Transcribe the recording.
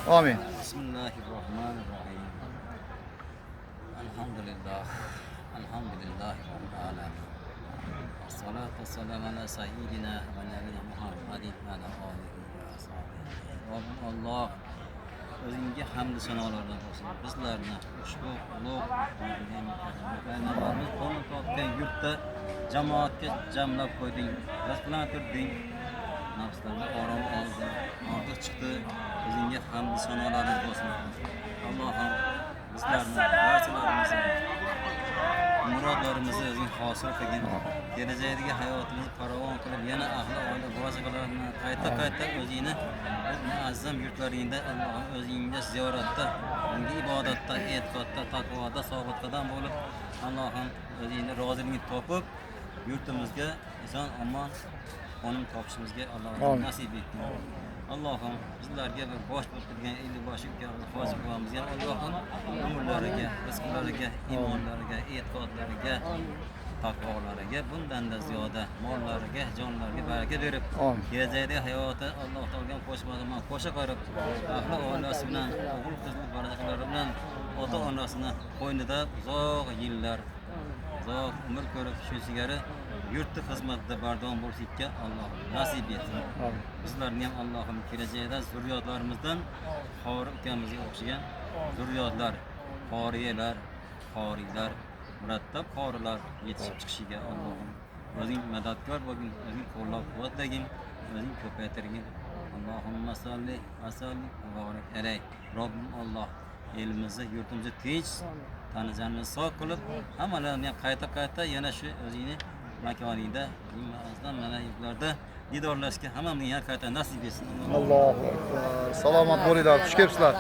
Amin. Bismillahirrahmanirrahim. Alhamdulillah. Alhamdulillah rabbil alamin. Wassalatu wassalamu ala sayyidina va nabiyina Muhammadin va ala alihi va ashabihi. Alloh o'zingga hamd sanolardan bo'lsin. Bizlarni ushbu ulug' namazimiz qo'lni topgan yurtda jamoatga jamlab qo'yding, rizqlantirding. Nafslarga orom olding, ortiq chiqdi. O'zingga hamd sanolardan bo'lsin. Allohim bizlarni barchalarimizni murodlarimizni o'zing hosil qilgin. Kelajakdagi hayotimizni farovon qilib, yana ahli oila boshqalarni qayta o'zingni muazzam yurtlaringda Allohim o'zingga ziyoratda, unga ibodatda, e'tiqodda, taqvoda, sobitqadam bo'lib, Allohim o'zingni roziligini topib, yurtimizga eson omon qo'nim topishimizga Alloh nasib etsin. Allohim bizlarga bir bosh bo'lib turgan eli boshiga hozir bo'lmizga Allohim umrlariga, rizqlariga, iymonlariga, e'tiqodlariga, taqvolariga bundan-da ziyoda mollariga, jonlariga baraka berib, kelajakdagi hayoti Alloh taologa qo'shmadan qo'sha qilib, ahli oilasi bilan, o'g'il qizli bolalaari bilan ota-onasini qo'ynida uzoq yillar, uzoq umr ko'rib shu singari yurtni xizmatida bardavom bo'lishga Alloh nasib etsin. Bizlarni ham Allohim kelajakda zurriyotlarimizdan Qori ukamizga o'xshagan zurriyotlar, qoriyalar, qoriylar, murattab qorilar yetishib chiqishiga Allohim o'zing madadkor bo'lgin, o'zing qo'llab-quvvatlagin, o'zing ko'paytirgin. Allohumma salli va sallim va barik alayh. Robbim Alloh elimizni, yurtimizni tinch, tanajanni sog' qilib, hammalarni ham qayta yana shu o'zingni makoningda, mana yurtlarda didorlashga hammamizga yana qayta nasib etsin. Allohu akbar. Salomat bo'linglar, xush kelibsizlar.